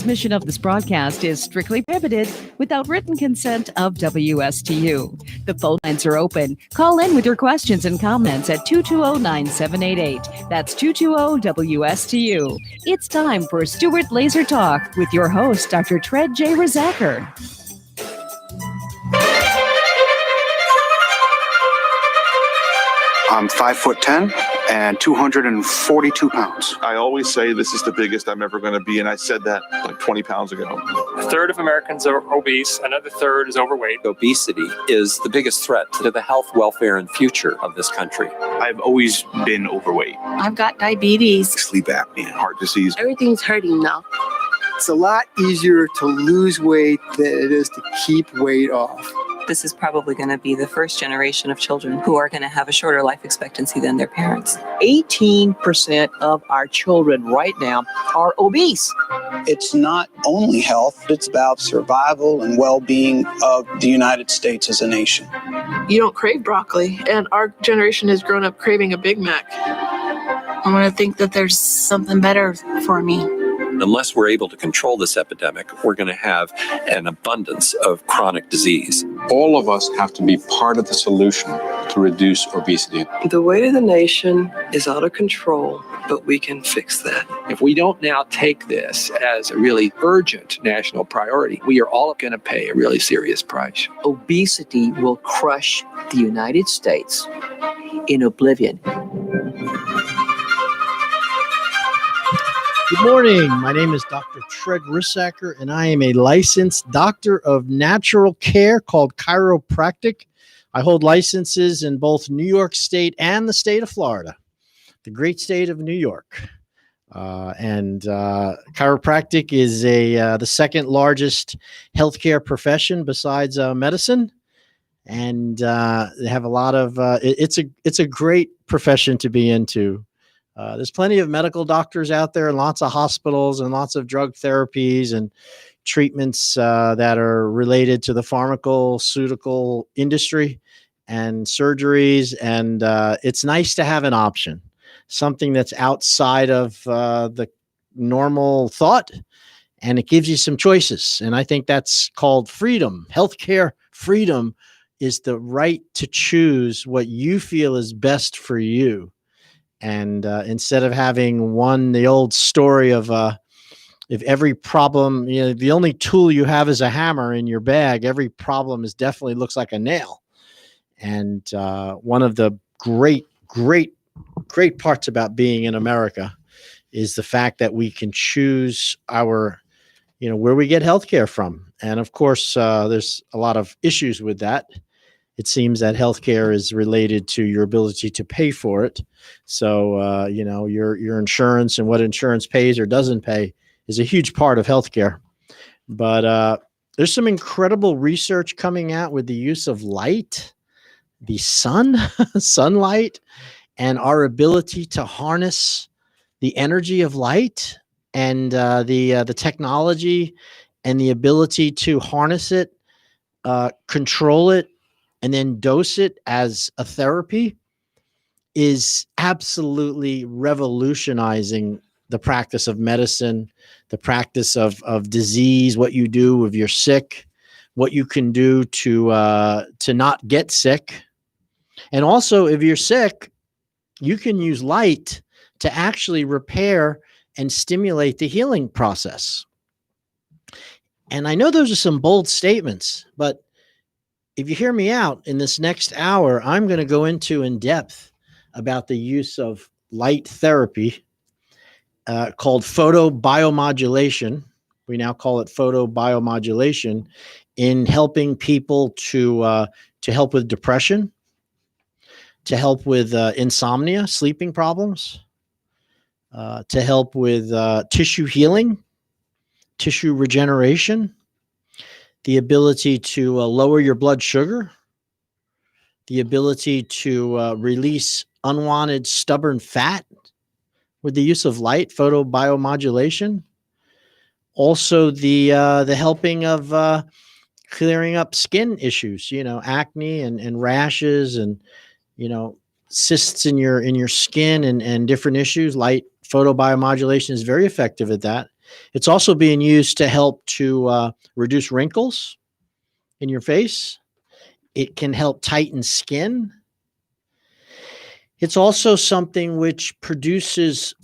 Transmission of this broadcast is strictly prohibited without written consent of WSTU. The phone lines are open. Call in with your questions and comments at 220-9788. That's 220-WSTU. It's time for Stewart Laser Talk with your host, Dr. Tred J. Rizacker. I'm 5'10" and 242 pounds. I always say this is the biggest I'm ever going to be, and I said that like 20 pounds ago. A third of Americans are obese, another third is overweight. Obesity is the biggest threat to the health, welfare, and future of this country. I've always been overweight. I've got diabetes, Sleep apnea, heart disease. everything's hurting now. It's a lot easier to lose weight than it is to keep weight off. This is probably going to be the first generation of children who are going to have a shorter life expectancy than their parents. 18% of our children right now are obese. It's not only health, it's about survival and well-being of the United States as a nation. You don't crave broccoli, and our generation has grown up craving a Big Mac. I want to think that there's something better for me. Unless we're able to control this epidemic, we're going to have an abundance of chronic disease. All of us have to be part of the solution to reduce obesity. The weight of the nation is out of control, but we can fix that. If we don't now take this as a really urgent national priority, we are all going to pay a really serious price. Obesity will crush the United States in oblivion. Good morning. My name is Dr. Tred Rizacker, and I am a licensed doctor of natural care called chiropractic. I hold licenses in both New York State and the state of Florida, the great state of New York. Chiropractic is the second largest healthcare profession besides medicine, and they have a lot of. It's a great profession to be into. There's plenty of medical doctors out there and lots of hospitals and lots of drug therapies and treatments that are related to the pharmaceutical industry and surgeries. And it's nice to have an option, something that's outside of the normal thought, and it gives you some choices. And I think that's called freedom. Healthcare freedom is the right to choose what you feel is best for you. And instead of having the old story of if every problem, the only tool you have is a hammer in your bag, every problem definitely looks like a nail. And one of the great parts about being in America is the fact that we can choose where we get healthcare from. And of course, there's a lot of issues with that. It seems that healthcare is related to your ability to pay for it. So, your insurance and what insurance pays or doesn't pay is a huge part of healthcare. But there's some incredible research coming out with the use of light, the sunlight, and our ability to harness the energy of light and the technology and the ability to harness it, control it, and then dose it as a therapy is absolutely revolutionizing the practice of medicine, the practice of disease, what you do if you're sick, what you can do to not get sick. And also, if you're sick, you can use light to actually repair and stimulate the healing process. And I know those are some bold statements, but if you hear me out in this next hour, I'm going to go into in depth about the use of light therapy called photobiomodulation. We now call it photobiomodulation in helping people to help with depression, to help with insomnia, sleeping problems, to help with tissue healing, tissue regeneration, the ability to lower your blood sugar, the ability to release unwanted stubborn fat with the use of light, photobiomodulation. Also, the helping of clearing up skin issues, acne and rashes and, cysts in your skin and different issues. Light photobiomodulation is very effective at that. It's also being used to help to reduce wrinkles in your face. It can help tighten skin. It's also something which produces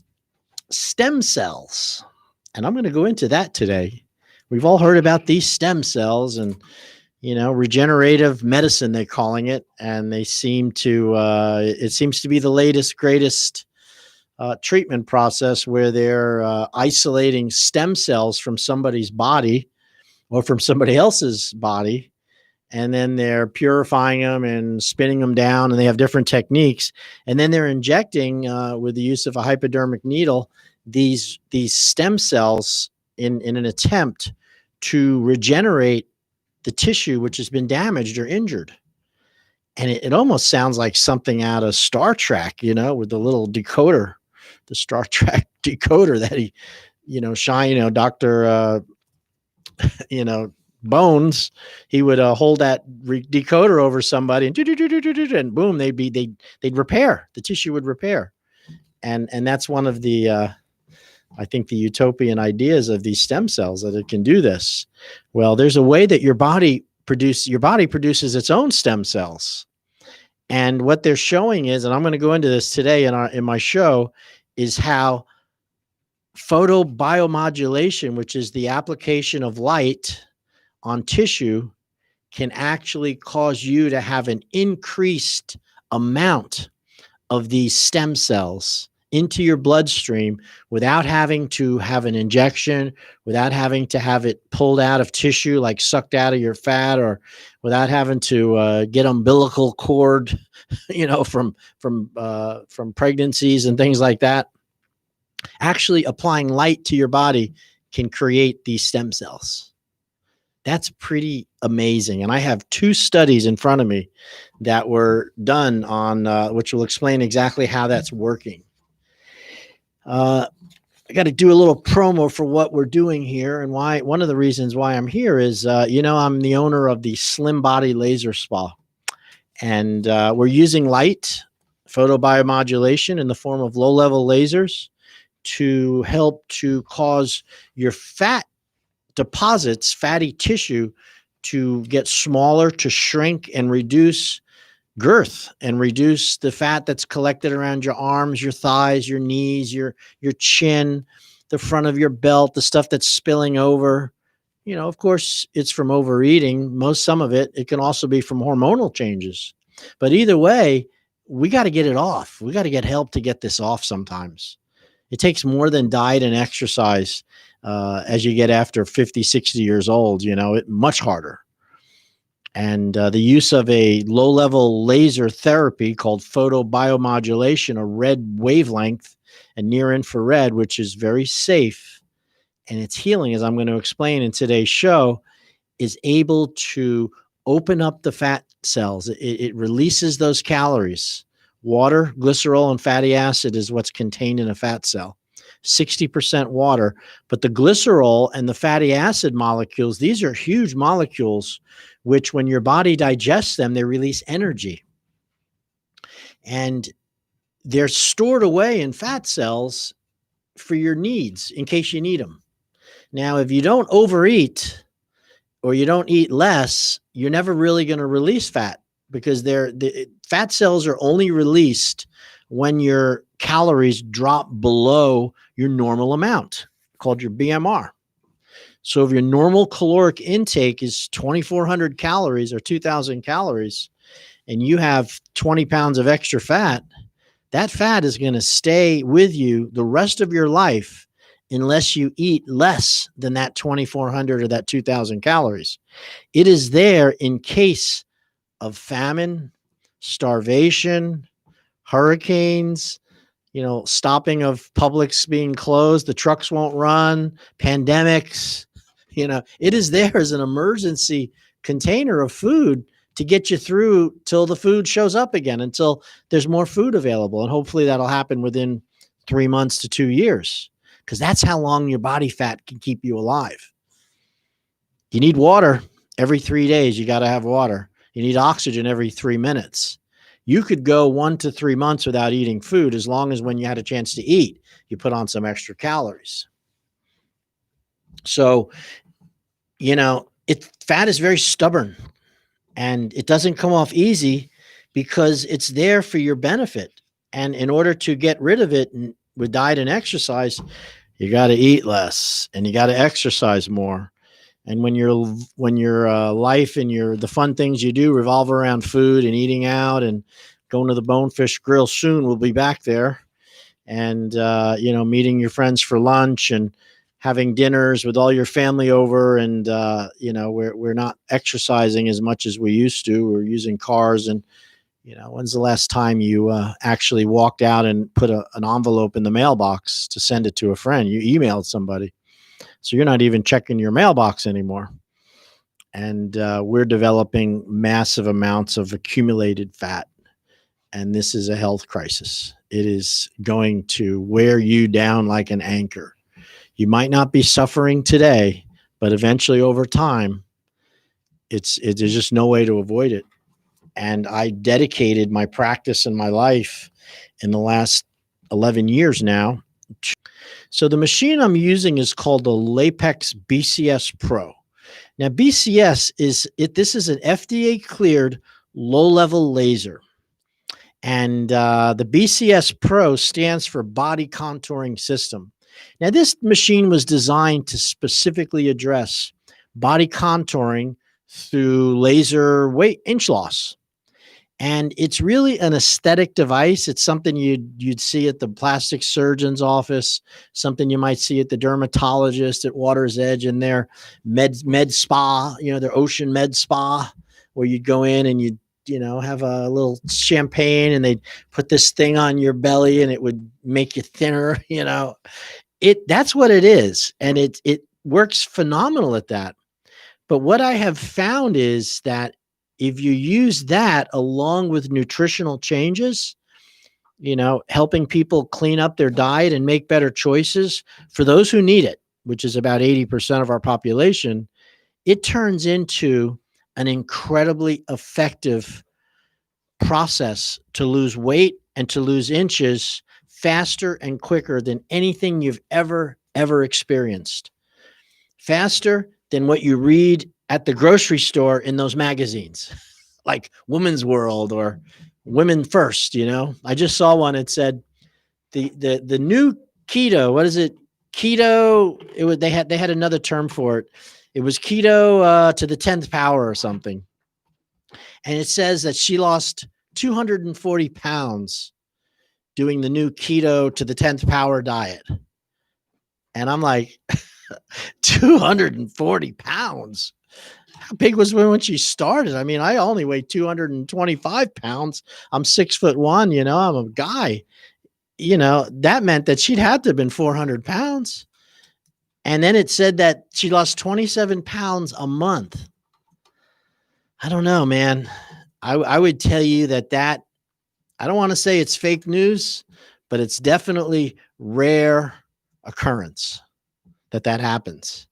stem cells. And I'm going to go into that today. We've all heard about these stem cells and, regenerative medicine, they're calling it. And they seem to, it seems to be the latest, greatest treatment process where they're isolating stem cells from somebody's body or from somebody else's body. And then they're purifying them and spinning them down, and they have different techniques. And then they're injecting, with the use of a hypodermic needle, these stem cells in an attempt to regenerate the tissue which has been damaged or injured. And it almost sounds like something out of Star Trek, with the little decoder, the Star Trek decoder that he, Dr. Bones, he would hold that decoder over somebody and boom, they'd repair, the tissue would repair. And that's one of the, I think, the utopian ideas of these stem cells, that it can do this. Well, there's a way that your body produces its own stem cells. And what they're showing is, and I'm going to go into this today in my show, is how photobiomodulation, which is the application of light on tissue, can actually cause you to have an increased amount of these stem cells into your bloodstream without having to have an injection, without having to have it pulled out of tissue, like sucked out of your fat, or without having to get umbilical cord, from pregnancies and things like that. Actually applying light to your body can create these stem cells. That's pretty amazing. And I have 2 studies in front of me that were done on, which will explain exactly how that's working. I got to do a little promo for what we're doing here, and why. One of the reasons why I'm here is, I'm the owner of the Slim Body Laser Spa, and we're using light photobiomodulation in the form of low-level lasers to help to cause your fat deposits, fatty tissue, to get smaller, to shrink and reduce girth, and reduce the fat that's collected around your arms, your thighs, your knees, your chin, the front of your belt, the stuff that's spilling over. Of course, it's from overeating. Some of it can also be from hormonal changes. But either way, we got to get it off. We got to get help to get this off sometimes. It takes more than diet and exercise as you get after 50, 60 years old, much harder. And the use of a low-level laser therapy called photobiomodulation, a red wavelength and near infrared, which is very safe, and it's healing, as I'm going to explain in today's show, is able to open up the fat cells. It releases those calories. Water, glycerol, and fatty acid is what's contained in a fat cell. 60% water. But the glycerol and the fatty acid molecules, these are huge molecules, which when your body digests them, they release energy. And they're stored away in fat cells for your needs in case you need them. Now, if you don't overeat or you don't eat less, you're never really going to release fat, because the fat cells are only released when your calories drop below your normal amount, called your BMR. So if your normal caloric intake is 2,400 calories or 2,000 calories, and you have 20 pounds of extra fat, that fat is going to stay with you the rest of your life unless you eat less than that 2,400 or that 2,000 calories. It is there in case of famine, starvation, hurricanes, stopping of Publix being closed, the trucks won't run, pandemics. It is there as an emergency container of food to get you through till the food shows up again, until there's more food available. And hopefully that'll happen within 3 months to 2 years, because that's how long your body fat can keep you alive. You need water every 3 days. You got to have water. You need oxygen every 3 minutes. You could go 1 to 3 months without eating food, as long as when you had a chance to eat, you put on some extra calories. So, fat is very stubborn, and it doesn't come off easy because it's there for your benefit. And in order to get rid of it with diet and exercise, you got to eat less and you got to exercise more. And when your life and the fun things you do revolve around food and eating out and going to the Bonefish Grill soon, we'll be back there, and meeting your friends for lunch and having dinners with all your family over, and we're not exercising as much as we used to. We're using cars, and when's the last time you actually walked out and put an envelope in the mailbox to send it to a friend? You emailed somebody. So you're not even checking your mailbox anymore. And we're developing massive amounts of accumulated fat. And this is a health crisis. It is going to wear you down like an anchor. You might not be suffering today, but eventually over time, there's just no way to avoid it. And I dedicated my practice and my life in the last 11 years now. So the machine I'm using is called the Lapex BCS Pro. Now, BCS this is an FDA cleared low-level laser. And the BCS Pro stands for Body Contouring System. Now, this machine was designed to specifically address body contouring through laser inch loss. And it's really an aesthetic device. It's something you'd see at the plastic surgeon's office, something you might see at the dermatologist at Water's Edge in their med spa, their ocean med spa, where you'd go in and you'd have a little champagne and they'd put this thing on your belly and it would make you thinner. That's what it is. And it works phenomenal at that. But what I have found is that if you use that along with nutritional changes, helping people clean up their diet and make better choices for those who need it, which is about 80% of our population, it turns into an incredibly effective process to lose weight and to lose inches faster and quicker than anything you've ever experienced. Faster than what you read at the grocery store in those magazines, like Women's World or Women First. I just saw one. It said the new keto. What is it? Keto. They had another term for it. It was keto to the 10th power or something. And it says that she lost 240 pounds doing the new keto to the 10th power diet. And I'm like, 240 pounds. How big was when she started? I mean, I only weigh 225 pounds. I'm 6'1", I'm a guy. That meant that she'd had to have been 400 pounds. And then it said that she lost 27 pounds a month. I don't know, man. I would tell you that I don't want to say it's fake news, but it's definitely rare occurrence that happens.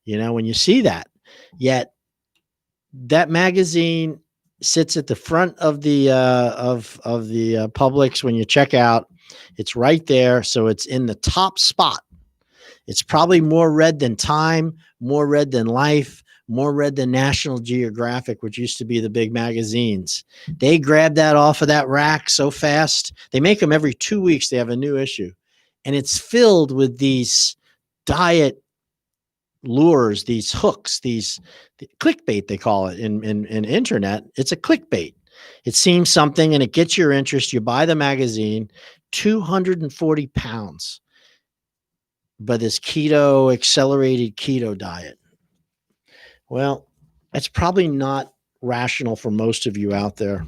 When you see that, yet that magazine sits at the front of the Publix when you check out. It's right there, so it's in the top spot. It's probably more read than Time, more read than Life, more read than National Geographic, which used to be the big magazines. They grabbed that off of that rack so fast. They make them every 2 weeks. They have a new issue, and it's filled with these diet lures, these hooks, these clickbait, they call it in internet. It's a clickbait. It seems something and it gets your interest. You buy the magazine, 240 pounds, but this accelerated keto diet. Well, that's probably not rational for most of you out there.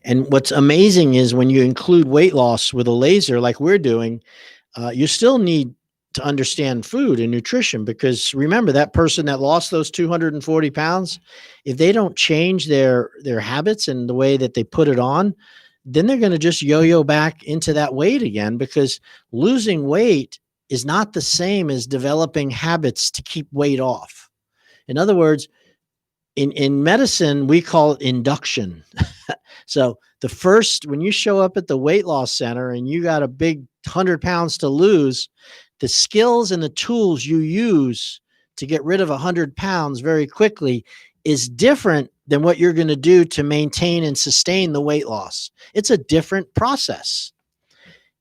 And what's amazing is when you include weight loss with a laser like we're doing, you still need to understand food and nutrition, because remember, that person that lost those 240 pounds, if they don't change their habits and the way that they put it on, then they're going to just yo-yo back into that weight again, because losing weight is not the same as developing habits to keep weight off. In other words, in medicine, we call it induction. So when you show up at the weight loss center and you got a big 100 pounds to lose, the skills and the tools you use to get rid of 100 pounds very quickly is different than what you're going to do to maintain and sustain the weight loss. It's a different process.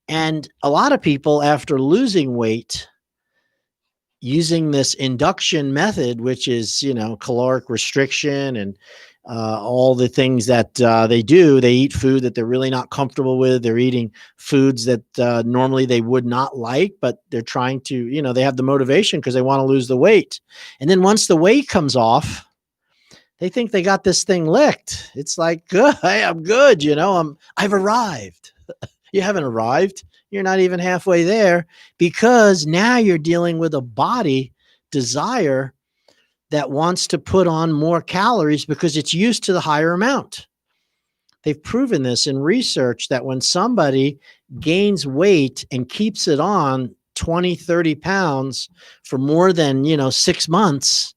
And a lot of people, after losing weight, using this induction method, which is, caloric restriction and all the things that they do, they eat food that they're really not comfortable with. They're eating foods that normally they would not like, but they're trying to, they have the motivation because they want to lose the weight. And then once the weight comes off, they think they got this thing licked. It's like, good, I'm good, I've arrived. You haven't arrived. You're not even halfway there, because now you're dealing with a body desire that wants to put on more calories because it's used to the higher amount. They've proven this in research that when somebody gains weight and keeps it on 20, 30 pounds for more than, 6 months,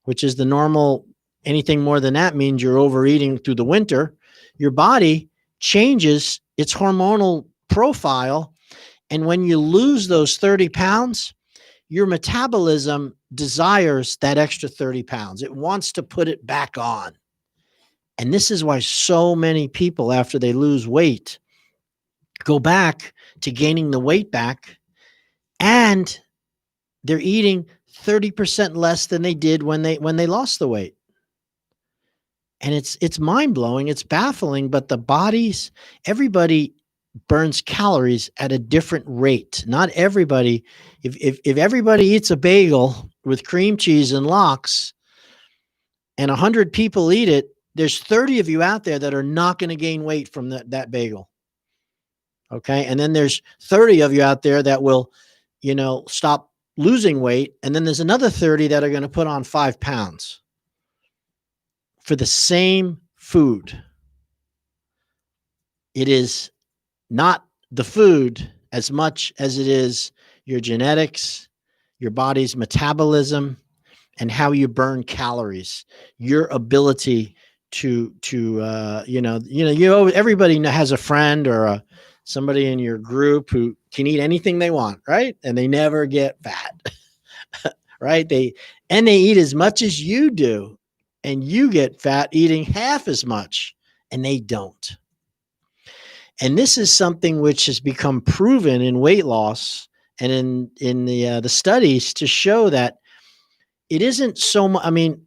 which is the normal, anything more than that means you're overeating through the winter, your body changes its hormonal profile. And when you lose those 30 pounds, your metabolism desires that extra 30 pounds. It wants to put it back on. And this is why so many people, after they lose weight, go back to gaining the weight back, and they're eating 30% less than they did when they lost the weight. And it's mind-blowing, it's baffling, but everybody burns calories at a different rate. Not everybody, if everybody eats a bagel with cream cheese and lox and 100 people eat it, there's 30 of you out there that are not going to gain weight from that bagel. Okay. And then there's 30 of you out there that will, stop losing weight. And then there's another 30 that are going to put on 5 pounds for the same food. It is not the food as much as it is your genetics, your body's metabolism, and how you burn calories, your ability to everybody has a friend or somebody in your group who can eat anything they want, right? And they never get fat, right? They eat as much as you do, and you get fat eating half as much, and they don't. And this is something which has become proven in weight loss and in the studies to show that it isn't so much. I mean,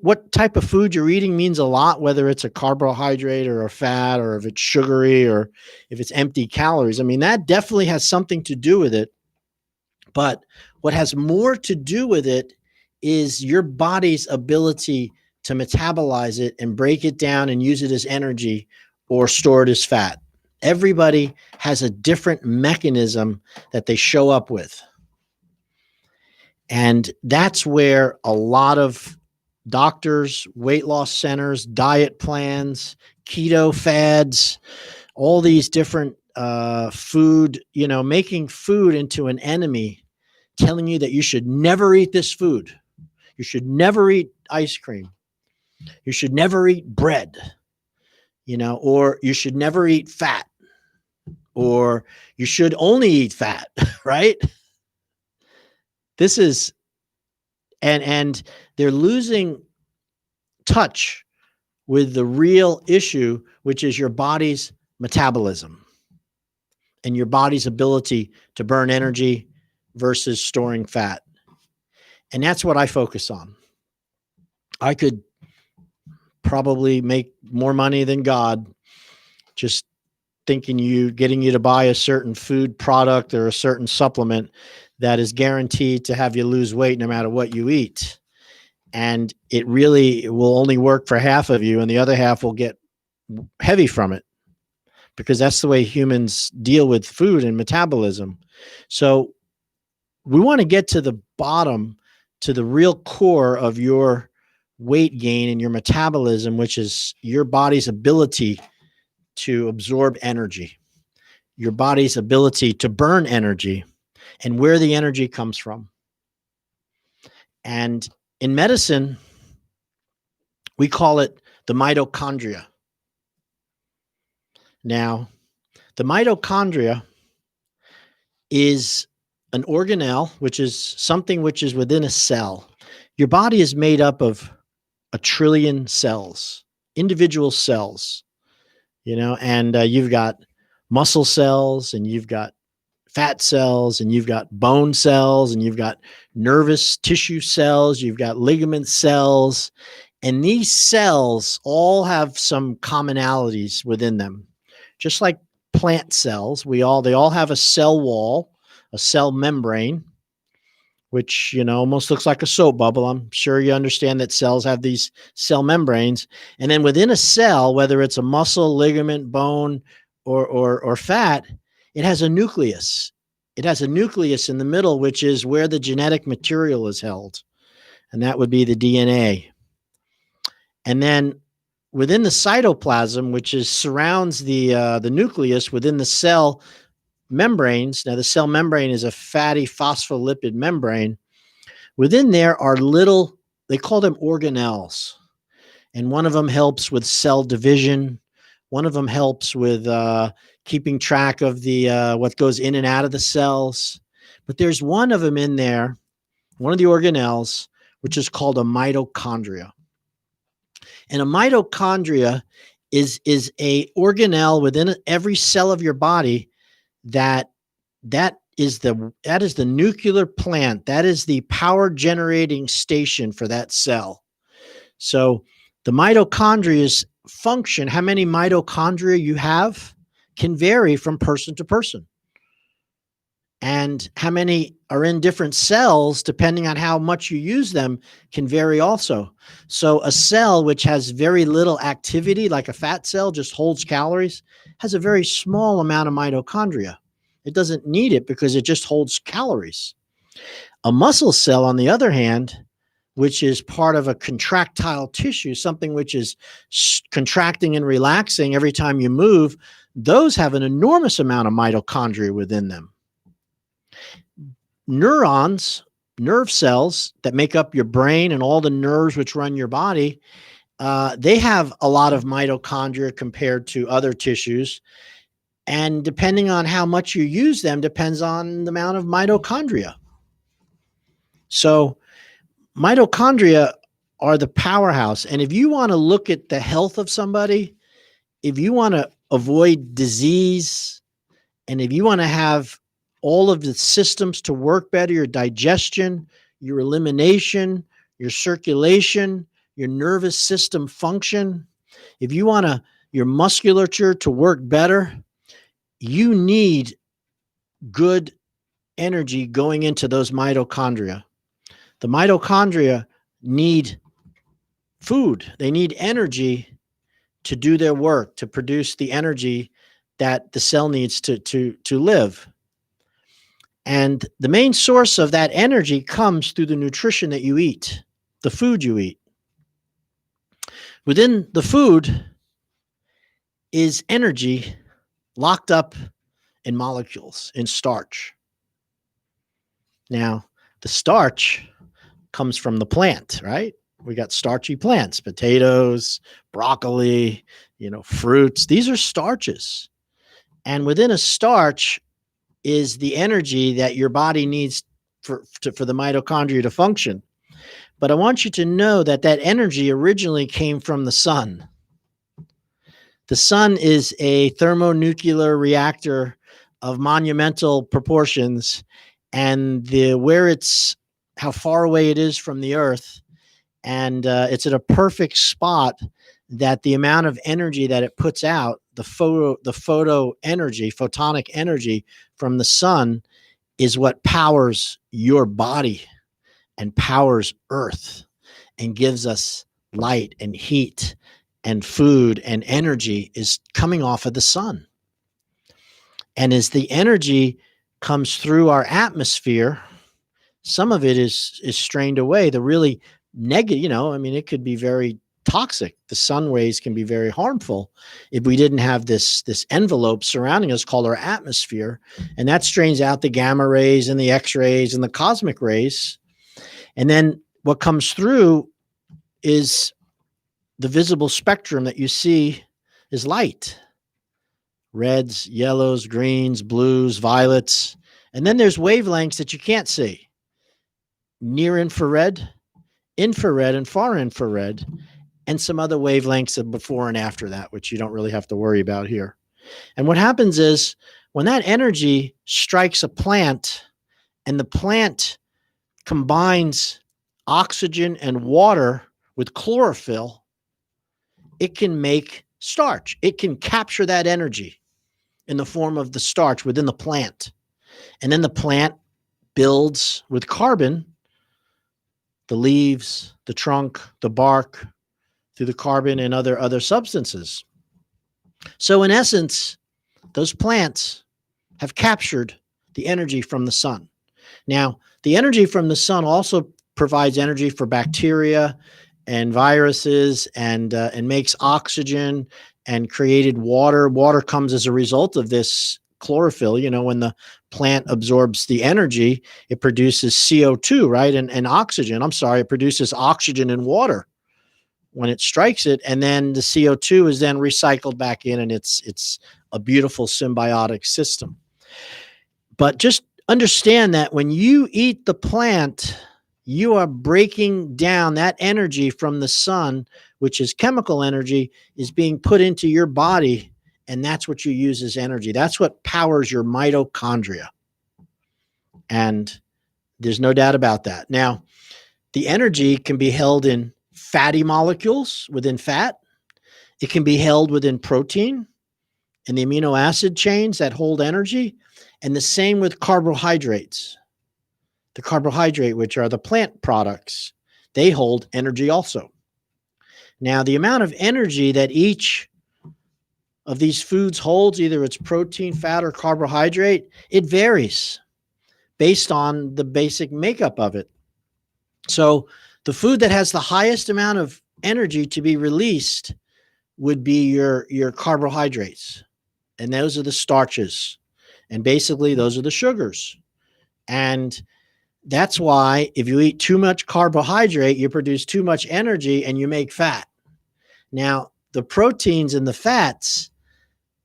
what type of food you're eating means a lot, whether it's a carbohydrate or a fat, or if it's sugary, or if it's empty calories. I mean, that definitely has something to do with it. But what has more to do with it is your body's ability to metabolize it and break it down and use it as energy or store it as fat. Everybody has a different mechanism that they show up with. And that's where a lot of doctors, weight loss centers, diet plans, keto fads, all these different food, making food into an enemy, telling you that you should never eat this food. You should never eat ice cream. You should never eat bread. Or you should never eat fat, or you should only eat fat, right? This is, and they're losing touch with the real issue, which is your body's metabolism and your body's ability to burn energy versus storing fat. And that's what I focus on. I could probably make more money than God just getting you to buy a certain food product or a certain supplement that is guaranteed to have you lose weight no matter what you eat. And it really will only work for half of you, and the other half will get heavy from it, because that's the way humans deal with food and metabolism. So we want to get to the bottom, to the real core of your weight gain and your metabolism, which is your body's ability to absorb energy, your body's ability to burn energy, and where the energy comes from. And in medicine, we call it the mitochondria. Now, the mitochondria is an organelle, which is something which is within a cell. Your body is made up of 1 trillion cells, individual cells, and you've got muscle cells, and you've got fat cells, and you've got bone cells, and you've got nervous tissue cells, you've got ligament cells, and these cells all have some commonalities within them. Just like plant cells, they all have a cell wall, a cell membrane, which, almost looks like a soap bubble. I'm sure you understand that cells have these cell membranes. And then within a cell, whether it's a muscle, ligament, bone, or fat, it has a nucleus. It has a nucleus in the middle, which is where the genetic material is held. And that would be the DNA. And then within the cytoplasm, which surrounds the nucleus within the cell membranes. Now, the cell membrane is a fatty phospholipid membrane. Within there are they call them organelles. And one of them helps with cell division. One of them helps with keeping track of what goes in and out of the cells. But there's one of them in there, one of the organelles, which is called a mitochondria. And a mitochondria is a organelle within every cell of your body that is the nuclear plant. That is the power generating station for that cell. So the mitochondria's function, how many mitochondria you have, can vary from person to person. And how many are in different cells, depending on how much you use them, can vary also. So a cell which has very little activity, like a fat cell, just holds calories, has a very small amount of mitochondria. It doesn't need it because it just holds calories. A muscle cell, on the other hand, which is part of a contractile tissue, something which is contracting and relaxing every time you move, those have an enormous amount of mitochondria within them. Neurons, nerve cells that make up your brain and all the nerves which run your body, they have a lot of mitochondria compared to other tissues. And depending on how much you use them depends on the amount of mitochondria. So mitochondria are the powerhouse. And if you want to look at the health of somebody, if you want to avoid disease, and if you want to have all of the systems to work better, your digestion, your elimination, your circulation, your nervous system function, if you want your musculature to work better, you need good energy going into those mitochondria. The mitochondria need food. They need energy to do their work, to produce the energy that the cell needs to live. And the main source of that energy comes through the nutrition that you eat, the food you eat. Within the food is energy locked up in molecules, in starch. Now, the starch comes from the plant, right? We got starchy plants, potatoes, broccoli, fruits. These are starches. And within a starch is the energy that your body needs for the mitochondria to function. But I want you to know that energy originally came from the sun. The sun is a thermonuclear reactor of monumental proportions, and how far away it is from the earth, and it's at a perfect spot that the amount of energy that it puts out, the photonic energy from the sun, is what powers your body and powers Earth and gives us light and heat, and food and energy is coming off of the sun. And as the energy comes through our atmosphere, some of it is strained away. The really negative, it could be very toxic. The sun rays can be very harmful if we didn't have this envelope surrounding us called our atmosphere. And that strains out the gamma rays and the X-rays and the cosmic rays. And then what comes through is the visible spectrum that you see is light. Reds, yellows, greens, blues, violets, And then there's wavelengths that you can't see. Near infrared, infrared, and far infrared, and some other wavelengths of before and after that, which you don't really have to worry about here. And what happens is when that energy strikes a plant and the plant combines oxygen and water with chlorophyll, it can make starch. It can capture that energy in the form of the starch within the plant. And then the plant builds with carbon, the leaves, the trunk, the bark, through the carbon and other substances. So in essence, those plants have captured the energy from the sun. Now, the energy from the sun also provides energy for bacteria and viruses and makes oxygen and created water. Water comes as a result of this chlorophyll. You know, when the plant absorbs the energy, it produces CO2, right? And oxygen. I'm sorry, it produces oxygen and water when it strikes it. And then the CO2 is then recycled back in, and it's a beautiful symbiotic system. But just understand that when you eat the plant, you are breaking down that energy from the sun, which is chemical energy, is being put into your body, and that's what you use as energy. That's what powers your mitochondria. And there's no doubt about that. Now, the energy can be held in fatty molecules within fat. It can be held within protein and the amino acid chains that hold energy, and the same with carbohydrates. The carbohydrate, which are the plant products, they hold energy also. Now, the amount of energy that each of these foods holds, either it's protein, fat, or carbohydrate, it varies based on the basic makeup of it. So the food that has the highest amount of energy to be released would be your carbohydrates. And those are the starches. And basically, those are the sugars. And that's why if you eat too much carbohydrate, you produce too much energy and you make fat. Now, the proteins and the fats,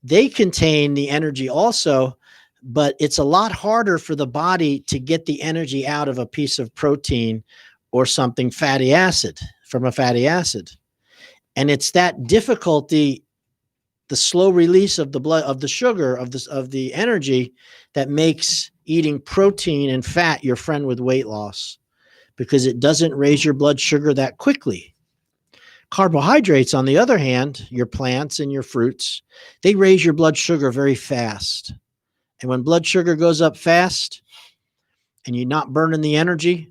they contain the energy also, but it's a lot harder for the body to get the energy out of a piece of protein or something fatty acid, from a fatty acid. And it's that difficulty, the slow release of the blood, of the sugar, of the energy, that makes eating protein and fat your friend with weight loss, because it doesn't raise your blood sugar that quickly. Carbohydrates, on the other hand, your plants and your fruits, they raise your blood sugar very fast. And when blood sugar goes up fast and you're not burning the energy,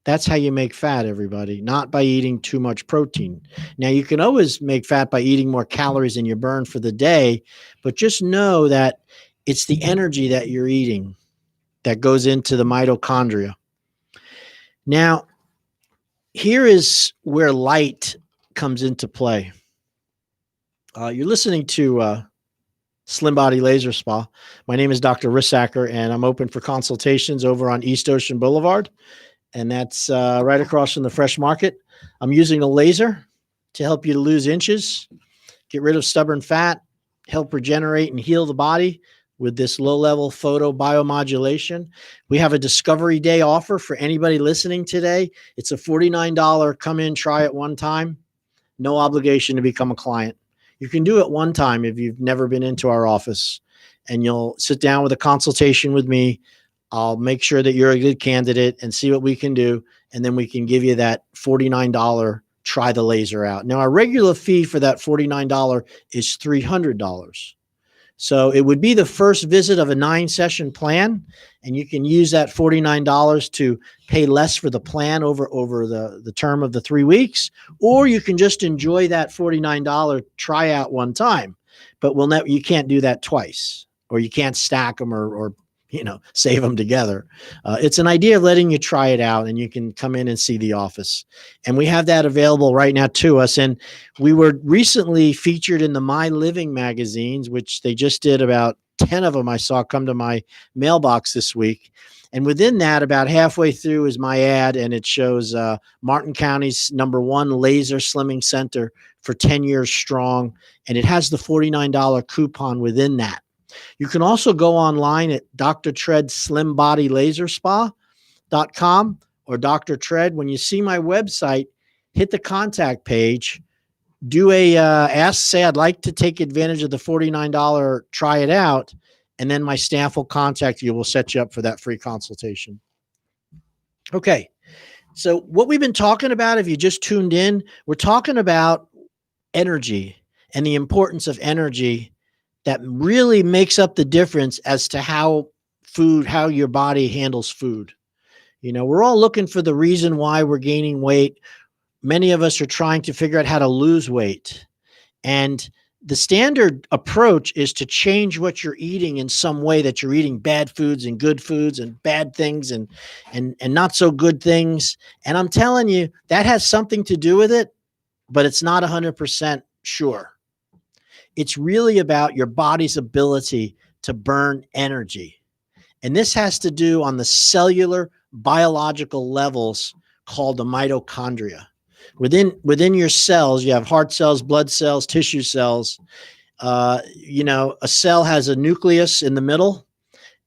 that's how you make fat, everybody, not by eating too much protein. Now, you can always make fat by eating more calories than you burn for the day, but just know that it's the energy that you're eating that goes into the mitochondria. Now, here is where light comes into play. You're listening to Slim Body Laser Spa. My name is Dr. Rissacker, and I'm open for consultations over on East Ocean Boulevard. And that's right across from the Fresh Market. I'm using a laser to help you to lose inches, get rid of stubborn fat, help regenerate and heal the body with this low-level photo biomodulation. We have a Discovery Day offer for anybody listening today. It's a $49 come in, try it one time. No obligation to become a client. You can do it one time if you've never been into our office, and you'll sit down with a consultation with me. I'll make sure that you're a good candidate and see what we can do. And then we can give you that $49, try the laser out. Now, our regular fee for that $49 is $300. So it would be the first visit of a 9-session plan. And you can use that $49 to pay less for the plan over the term of the 3 weeks. Or you can just enjoy that $49 tryout one time. But you can't do that twice, or you can't stack them or save them together. It's an idea of letting you try it out, and you can come in and see the office. And we have that available right now to us. And we were recently featured in the My Living magazines, which they just did about 10 of them I saw come to my mailbox this week. And within that, about halfway through is my ad, and it shows Martin County's #1 laser slimming center for 10 years strong. And it has the $49 coupon within that. You can also go online at Dr. Tread Slim Body Laser Spa.com or Dr. Tread. When you see my website, hit the contact page, do a ask, say, I'd like to take advantage of the $49, try it out. And then my staff will contact you. We'll set you up for that free consultation. Okay. So what we've been talking about, if you just tuned in, we're talking about energy and the importance of energy that really makes up the difference as to how your body handles food. You know, we're all looking for the reason why we're gaining weight. Many of us are trying to figure out how to lose weight. And the standard approach is to change what you're eating in some way, that you're eating bad foods and good foods and bad things and not so good things. And I'm telling you, that has something to do with it, but it's not 100% sure. It's really about your body's ability to burn energy. And this has to do on the cellular biological levels called the mitochondria. Within your cells, you have heart cells, blood cells, tissue cells. You know, a cell has a nucleus in the middle.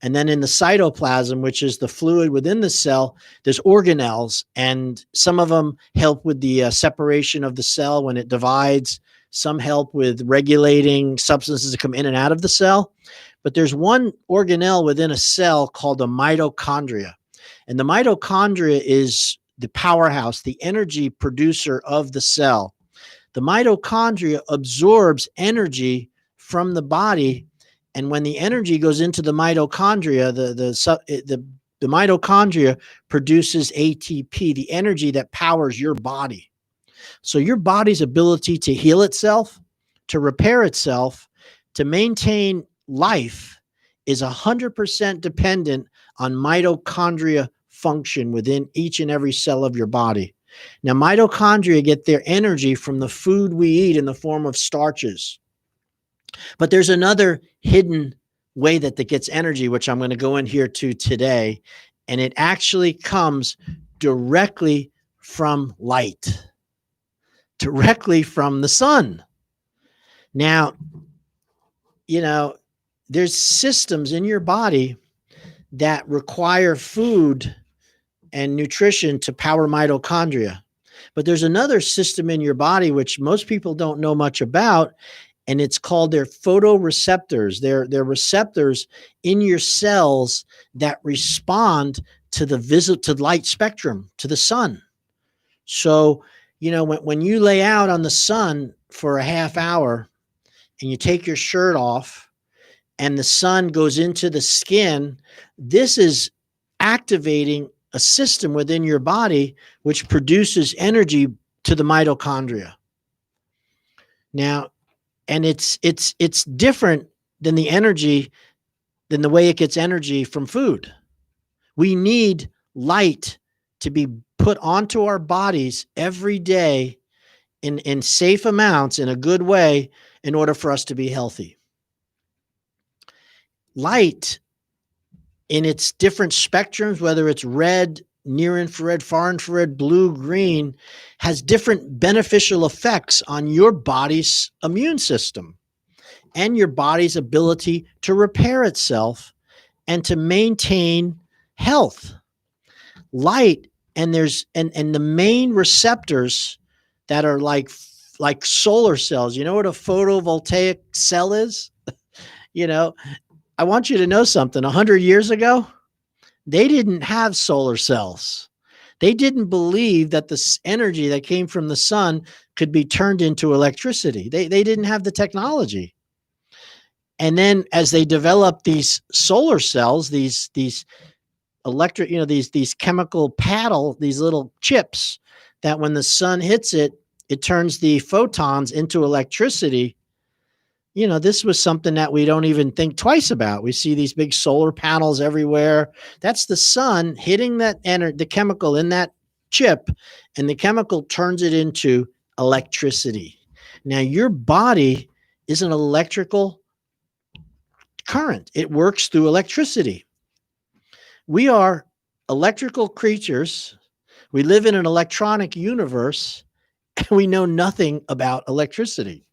And then in the cytoplasm, which is the fluid within the cell, there's organelles. And some of them help with the separation of the cell when it divides. Some help with regulating substances that come in and out of the cell. But there's one organelle within a cell called the mitochondria. And the mitochondria is the powerhouse, the energy producer of the cell. The mitochondria absorbs energy from the body, and when the energy goes into the mitochondria, the mitochondria produces ATP, the energy that powers your body. So your body's ability to heal itself, to repair itself, to maintain life is 100% dependent on mitochondria function within each and every cell of your body. Now, mitochondria get their energy from the food we eat in the form of starches. But there's another hidden way that gets energy, which I'm going to go in here to today, and it actually comes directly from light, directly from the sun. Now, you know, there's systems in your body that require food and nutrition to power mitochondria. But there's another system in your body which most people don't know much about, and it's called their photoreceptors. They're receptors in your cells that respond to the light spectrum, to the sun. So, you know, when you lay out on the sun for a half hour and you take your shirt off and the sun goes into the skin, this is activating a system within your body which produces energy to the mitochondria. Now, and it's different than the way it gets energy from food. We need light to be put onto our bodies every day in safe amounts, in a good way, in order for us to be healthy. Light in its different spectrums, whether it's red, near infrared, far infrared, blue, green, has different beneficial effects on your body's immune system and your body's ability to repair itself and to maintain health. Light, and the main receptors that are like solar cells. You know what a photovoltaic cell is? You know, I want you to know something. 100 years ago, they didn't have solar cells. They didn't believe that the energy that came from the sun could be turned into electricity. They didn't have the technology. And then as they developed these solar cells, these electric, you know, these chemical paddle, these little chips that when the sun hits it, it turns the photons into electricity. You know, this was something that we don't even think twice about. We see these big solar panels everywhere. That's the sun hitting the chemical in that chip, and the chemical turns it into electricity. Now, your body is an electrical current. It works through electricity. We are electrical creatures. We live in an electronic universe, and we know nothing about electricity.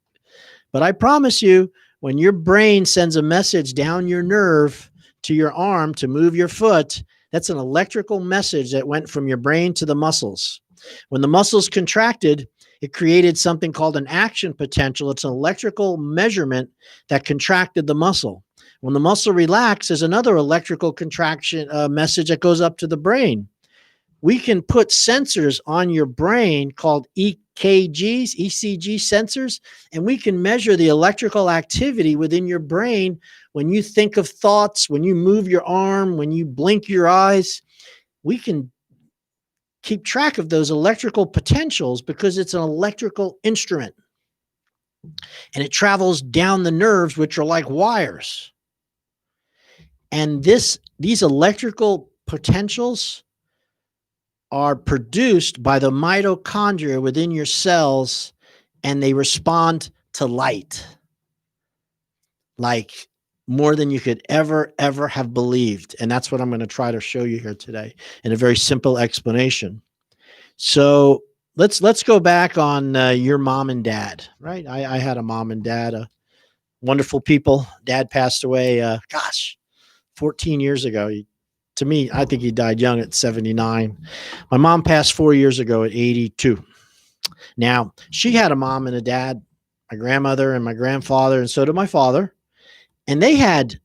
But I promise you, when your brain sends a message down your nerve to your arm to move your foot, that's an electrical message that went from your brain to the muscles. When the muscles contracted, it created something called an action potential. It's an electrical measurement that contracted the muscle. When the muscle relaxes, there's another electrical contraction message that goes up to the brain. We can put sensors on your brain called EKGs, ECG sensors, and we can measure the electrical activity within your brain when you think of thoughts, when you move your arm, when you blink your eyes. We can keep track of those electrical potentials because it's an electrical instrument. And it travels down the nerves, which are like wires. And these electrical potentials are produced by the mitochondria within your cells, and they respond to light like more than you could ever have believed. And that's what I'm going to try to show you here today in a very simple explanation. So let's go back on your mom and dad, right? I had a mom and dad, wonderful people. Dad passed away, 14 years ago. To me, I think he died young at 79. My mom passed 4 years ago at 82. Now, she had a mom and a dad, my grandmother and my grandfather, and so did my father. And they had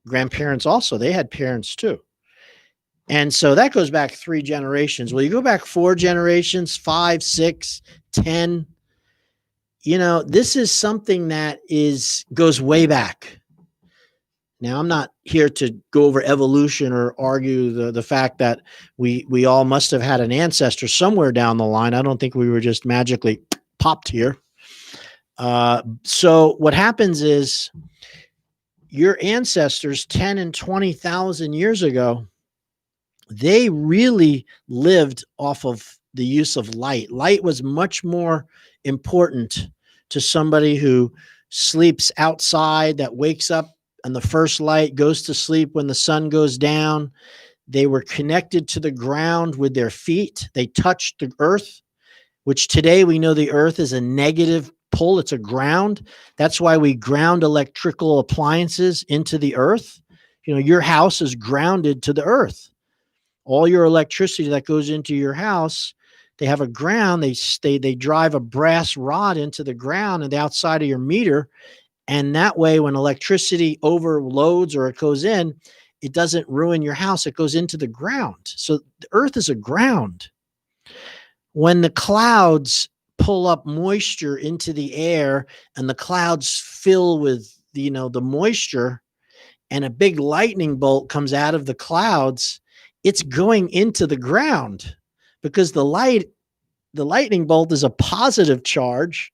grandparents also. They had parents too. And so that goes back 3 generations. Well, you go back 4 generations, 5, 6, 10. This is something that goes way back. Now, I'm not here to go over evolution or argue the fact that we all must have had an ancestor somewhere down the line. I don't think we were just magically popped here. So what happens is your ancestors 10 and 20,000 years ago, they really lived off of the use of light. Light was much more important to somebody who sleeps outside, that wakes up and the first light, goes to sleep when the sun goes down. They were connected to the ground with their feet. They touched the earth, which today we know the earth is a negative pull. It's a ground. That's why we ground electrical appliances into the earth. Your house is grounded to the earth. All your electricity that goes into your house, they have a ground. They drive a brass rod into the ground and the outside of your meter. And that way, when electricity overloads or it goes in, it doesn't ruin your house. It goes into the ground. So the earth is a ground. When the clouds pull up moisture into the air and the clouds fill with, the moisture, and a big lightning bolt comes out of the clouds, it's going into the ground because the lightning bolt is a positive charge,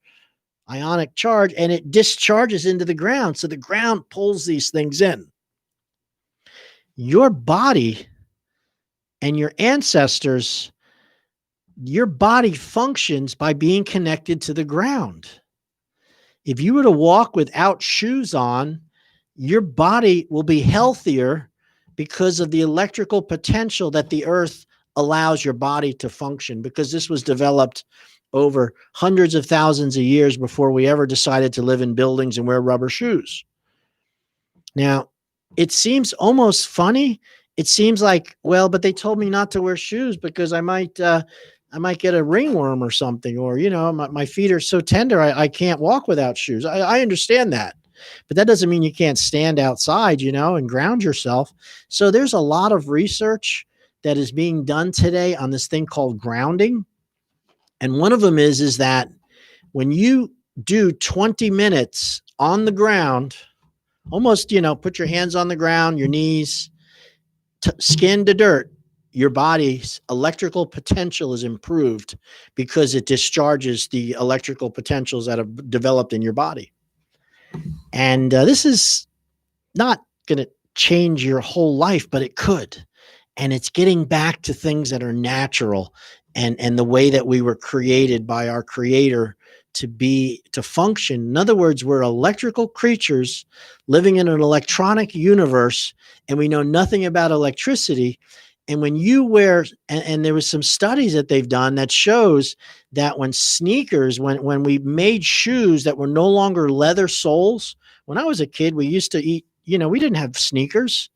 ionic charge, and it discharges into the ground. So the ground pulls these things in. Your body and your ancestors, your body functions by being connected to the ground. If you were to walk without shoes on, your body will be healthier because of the electrical potential that the earth allows your body to function, because this was developed over hundreds of thousands of years before we ever decided to live in buildings and wear rubber shoes. Now, it seems almost funny. It seems like, well, but they told me not to wear shoes because I might get a ringworm or something, or, my feet are so tender, I can't walk without shoes. I understand that, but that doesn't mean you can't stand outside, and ground yourself. So there's a lot of research that is being done today on this thing called grounding. And one of them is that when you do 20 minutes on the ground, almost, put your hands on the ground, your knees, skin to dirt, your body's electrical potential is improved because it discharges the electrical potentials that have developed in your body. And this is not going to change your whole life, but it could. And it's getting back to things that are natural and the way that we were created by our Creator to function. In other words, we're electrical creatures living in an electronic universe, and we know nothing about electricity. And when you wear, and there was some studies that they've done that shows that when we made shoes that were no longer leather soles, When I was a kid, we used to eat, we didn't have sneakers.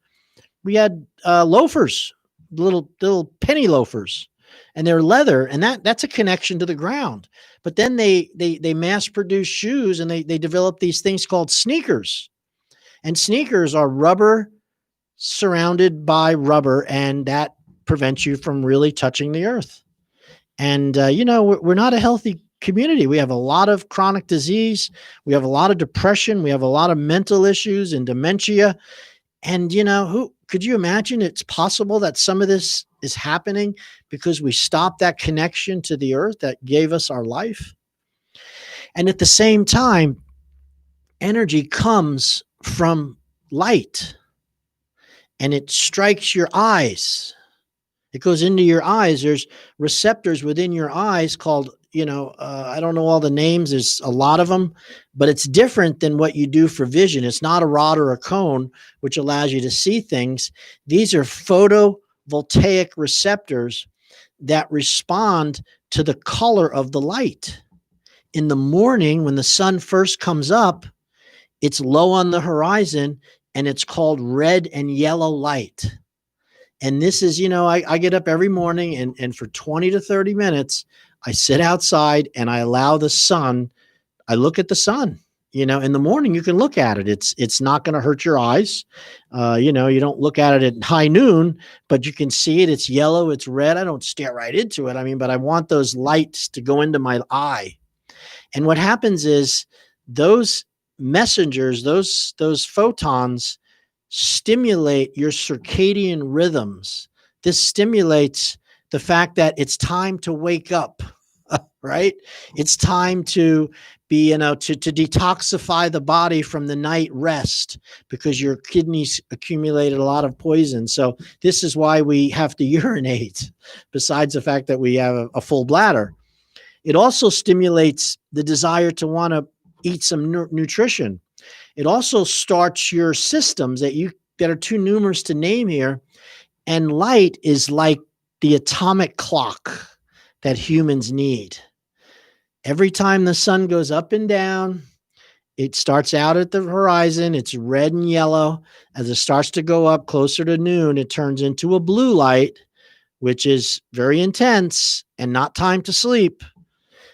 We had loafers, little penny loafers, and they're leather, and that's a connection to the ground. But then they mass produce shoes, and they develop these things called sneakers. And sneakers are rubber surrounded by rubber, and that prevents you from really touching the earth. And, we're not a healthy community. We have a lot of chronic disease. We have a lot of depression. We have a lot of mental issues and dementia. And, who could you imagine it's possible that some of this is happening because we stopped that connection to the earth that gave us our life? And at the same time, energy comes from light, and it strikes your eyes. It goes into your eyes. There's receptors within your eyes called, I don't know all the names. There's a lot of them, but it's different than what you do for vision. It's not a rod or a cone, which allows you to see things. These are photovoltaic receptors that respond to the color of the light. In the morning, when the sun first comes up, it's low on the horizon, and it's called red and yellow light. And this is, I get up every morning, and for 20 to 30 minutes, I sit outside and I allow the sun. I look at the sun. In the morning, you can look at it. It's not going to hurt your eyes. You don't look at it at high noon, but you can see it. It's yellow. It's red. I don't stare right into it. But I want those lights to go into my eye. And what happens is those messengers, those photons stimulate your circadian rhythms. This stimulates the fact that it's time to wake up, right? It's time to be, to detoxify the body from the night rest, because your kidneys accumulated a lot of poison. So this is why we have to urinate, besides the fact that we have a full bladder. It also stimulates the desire to want to eat some nutrition. It also starts your systems that are too numerous to name here. And light is like the atomic clock that humans need. Every time the sun goes up and down, it starts out at the horizon. It's red and yellow. As it starts to go up closer to noon, it turns into a blue light, which is very intense and not time to sleep.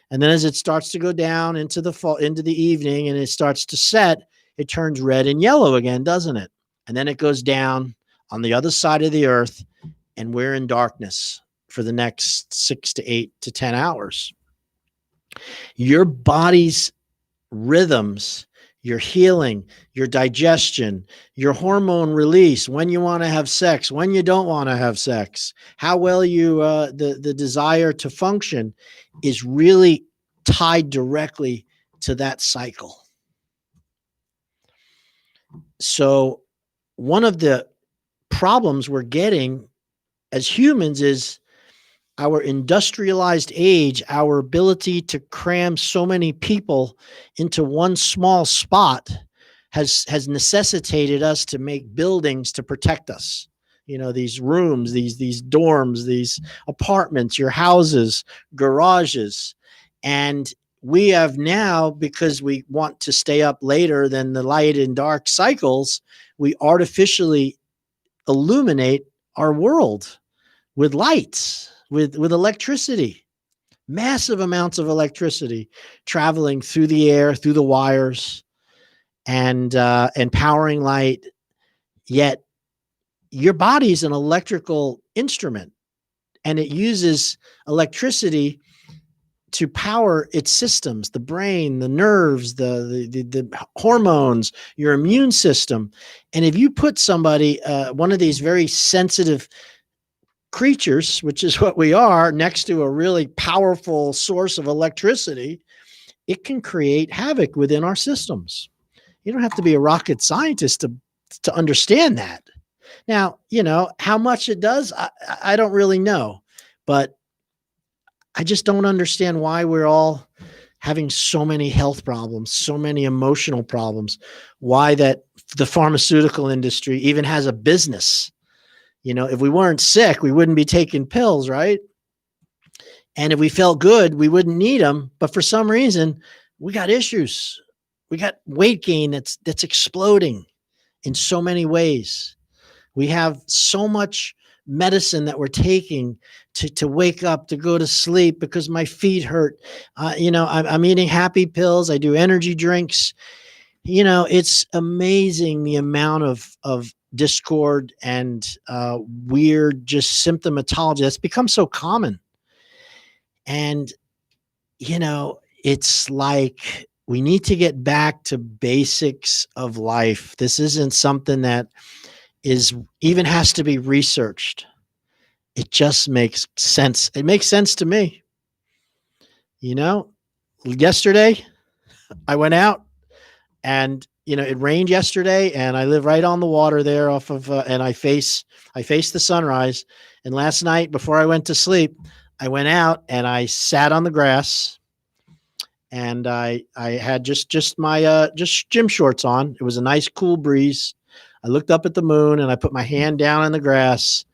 And then as it starts to go down into the evening, and it starts to set, it turns red and yellow again, doesn't it? And then it goes down on the other side of the earth, and we're in darkness for the next 6 to 8 to 10 hours. Your body's rhythms, your healing, your digestion, your hormone release, when you want to have sex, when you don't want to have sex, how well you, the desire to function is really tied directly to that cycle. So one of the problems we're getting as humans is our industrialized age, our ability to cram so many people into one small spot has necessitated us to make buildings to protect us. These rooms, these dorms, these apartments, your houses, garages. And we have now, because we want to stay up later than the light and dark cycles, we artificially illuminate our world with lights, with electricity, massive amounts of electricity traveling through the air, through the wires, and powering light. Yet your body's an electrical instrument, and it uses electricity to power its systems, the brain, the nerves, the hormones, your immune system. And if you put somebody, one of these very sensitive creatures, which is what we are, next to a really powerful source of electricity, it can create havoc within our systems. You don't have to be a rocket scientist to understand that. Now, how much it does, I don't really know, but I just don't understand why we're all having so many health problems, so many emotional problems, why that the pharmaceutical industry even has a business. If we weren't sick, we wouldn't be taking pills, right? And if we felt good, we wouldn't need them. But for some reason, we got issues. weight gain that's exploding in so many ways. We have so much medicine that we're taking to wake up, to go to sleep because my feet hurt. I'm eating happy pills. I do energy drinks. It's amazing the amount of discord and weird just symptomatology that's become so common. And, it's like we need to get back to basics of life. This isn't something that even has to be researched. It just makes sense. It makes sense to me. Yesterday I went out and, it rained yesterday and I live right on the water there off of, and I face the sunrise. And last night before I went to sleep, I went out and I sat on the grass and I had just my, just gym shorts on. It was a nice cool breeze. I looked up at the moon and I put my hand down in the grass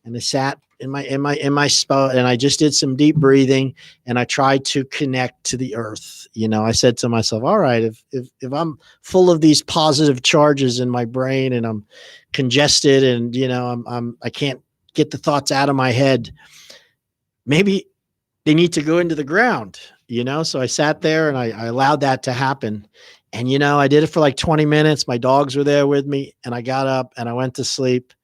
and I sat in my spot and I just did some deep breathing and I tried to connect to the earth. I said to myself, all right, if I'm full of these positive charges in my brain and I'm congested and, I can't get the thoughts out of my head, maybe they need to go into the ground, So I sat there and I allowed that to happen. And, I did it for like 20 minutes. My dogs were there with me and I got up and I went to sleep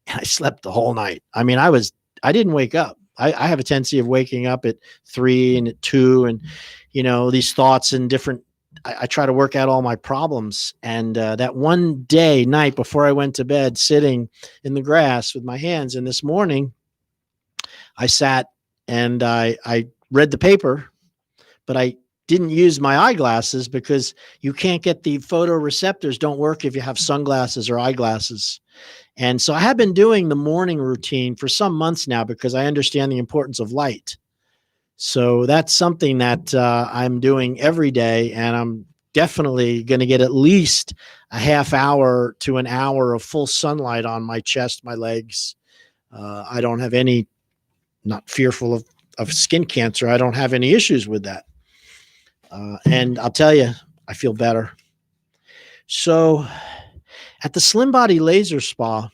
and I slept the whole night. I mean, I didn't wake up. I have a tendency of waking up at 3 and at 2 and, these thoughts and different, I try to work out all my problems. And that one night before I went to bed, sitting in the grass with my hands. And this morning I sat and I read the paper, but I didn't use my eyeglasses because you can't get the photoreceptors don't work if you have sunglasses or eyeglasses. And so I have been doing the morning routine for some months now because I understand the importance of light. So that's something that I'm doing every day. And I'm definitely going to get at least a half hour to an hour of full sunlight on my chest, my legs. I don't have not fearful of skin cancer. I don't have any issues with that. And I'll tell you, I feel better. So at the Slim Body Laser Spa,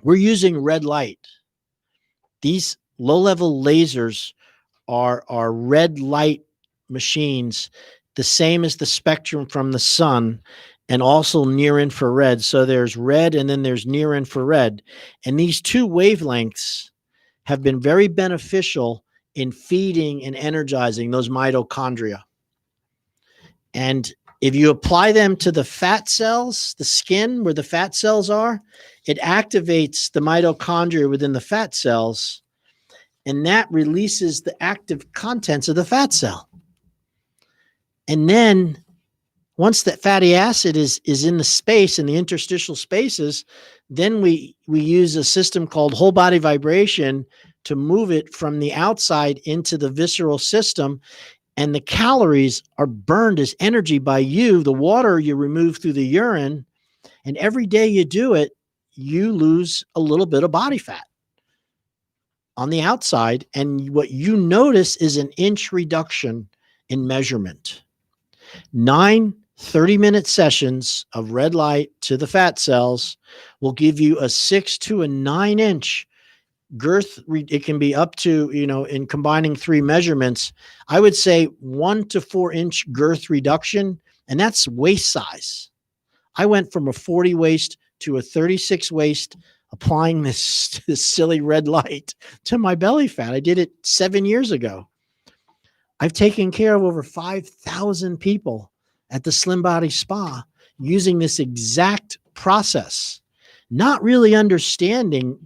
we're using red light. These low-level lasers are red light machines, the same as the spectrum from the sun, and also near infrared. So there's red and then there's near infrared. And these two wavelengths have been very beneficial in feeding and energizing those mitochondria. And if you apply them to the fat cells, the skin where the fat cells are, it activates the mitochondria within the fat cells, and that releases the active contents of the fat cell. And then once that fatty acid is in the space, in the interstitial spaces, then we use a system called whole body vibration to move it from the outside into the visceral system. And the calories are burned as energy by you. The water you remove through the urine. And every day you do it, you lose a little bit of body fat on the outside. And what you notice is an inch reduction in measurement. 9 30-minute sessions of red light to the fat cells will give you a 6 to a 9 inch girth. It can be up to, in combining 3 measurements, I would say 1 to 4 inch girth reduction. And that's waist size. I went from a 40 waist to a 36 waist, applying this silly red light to my belly fat. I did it 7 years ago. I've taken care of over 5,000 people at the Slim Body Spa using this exact process, not really understanding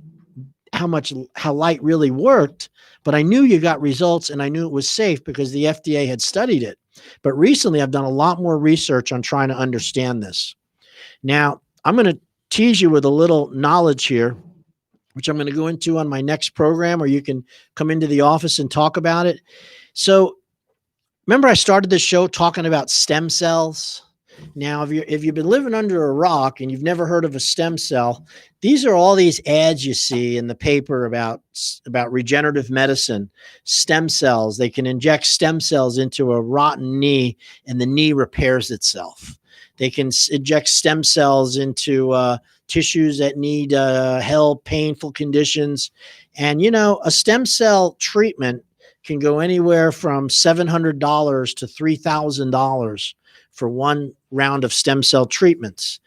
how light really worked, but I knew you got results and I knew it was safe because the FDA had studied it. But recently I've done a lot more research on trying to understand this. Now I'm going to tease you with a little knowledge here, which I'm going to go into on my next program, or you can come into the office and talk about it. So remember I started this show talking about stem cells. Now, if you've been living under a rock and you've never heard of a stem cell, these are all these ads you see in the paper about regenerative medicine, stem cells. They can inject stem cells into a rotten knee and the knee repairs itself. They can inject stem cells into tissues that need help, painful conditions. And, a stem cell treatment can go anywhere from $700 to $3,000 for one round of stem cell treatments.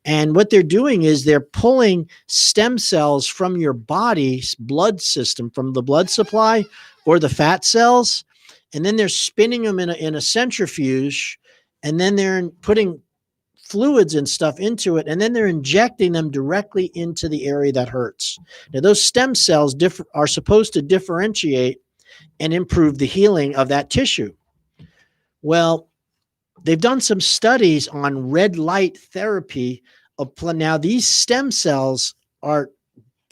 And what they're doing is they're pulling stem cells from your body's blood system, from the blood supply or the fat cells, and then they're spinning them in a centrifuge, and then they're putting fluids and stuff into it, and then they're injecting them directly into the area that hurts. Now, those stem cells are supposed to differentiate and improve the healing of that tissue. Well, they've done some studies on red light therapy. Now, these stem cells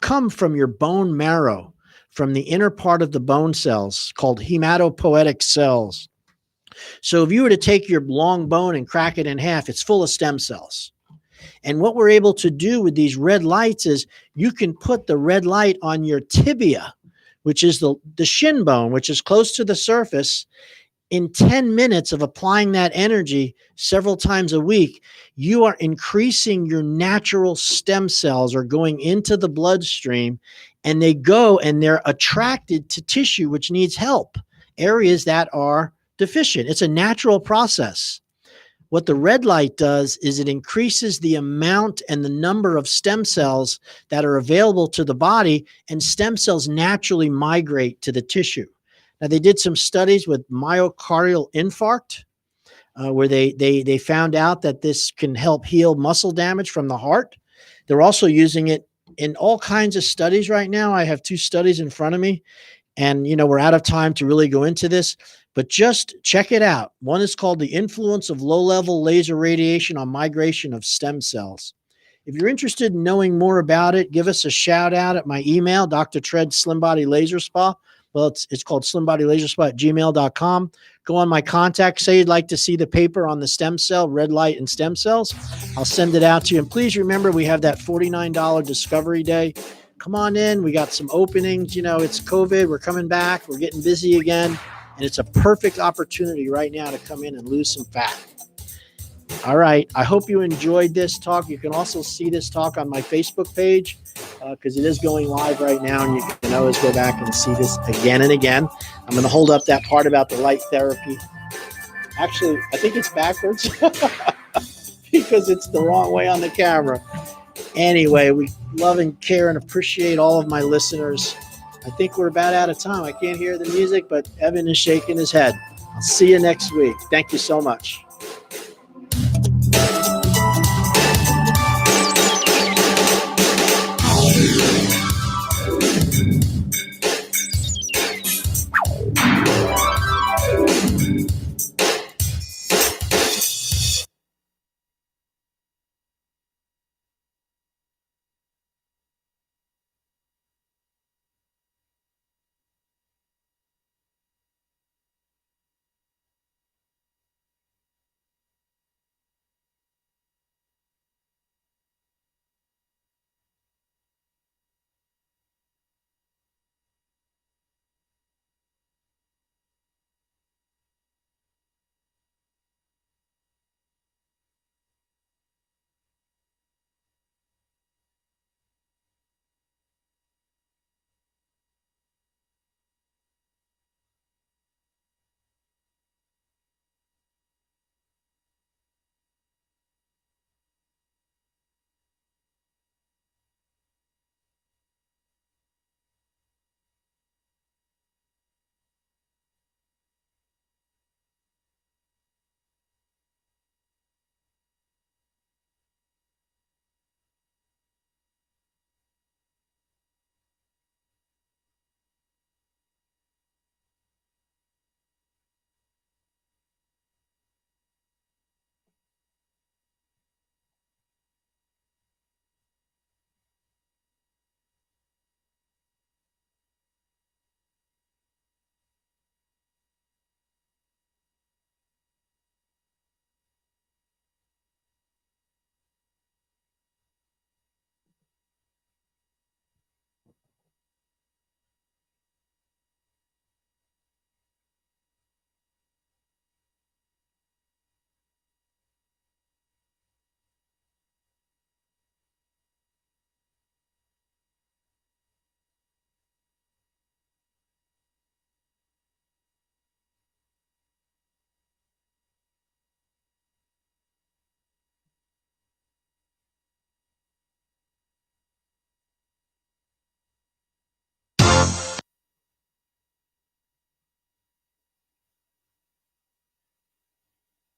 come from your bone marrow, from the inner part of the bone cells called hematopoietic cells. So if you were to take your long bone and crack it in half, it's full of stem cells. And what we're able to do with these red lights is you can put the red light on your tibia, which is the shin bone, which is close to the surface. In 10 minutes of applying that energy several times a week, you are increasing your natural stem cells are going into the bloodstream, and they go and they're attracted to tissue which needs help, areas that are deficient. It's a natural process. What the red light does is it increases the amount and the number of stem cells that are available to the body, and stem cells naturally migrate to the tissue. Now, they did some studies with myocardial infarct, where they found out that this can help heal muscle damage from the heart. They're also using it in all kinds of studies right now. I have 2 studies in front of me, and we're out of time to really go into this, but just check it out. One is called The Influence of Low-Level Laser Radiation on Migration of Stem Cells. If you're interested in knowing more about it, give us a shout out at my email, Dr. Tread Slim Body Laser Spa. Well, it's called slimbodylaserspa@gmail.com. Go on my contact, say you'd like to see the paper on the stem cell, red light and stem cells. I'll send it out to you. And please remember, we have that $49 Discovery Day. Come on in. We got some openings. It's COVID. We're coming back. We're getting busy again. And it's a perfect opportunity right now to come in and lose some fat. All right. I hope you enjoyed this talk. You can also see this talk on my Facebook page, because it is going live right now, and you can always go back and see this again and again. I'm going to hold up that part about the light therapy. Actually, I think it's backwards because it's the wrong way on the camera. Anyway, we love and care and appreciate all of my listeners. I think we're about out of time. I can't hear the music, but Evan is shaking his head. I'll see you next week. Thank you so much.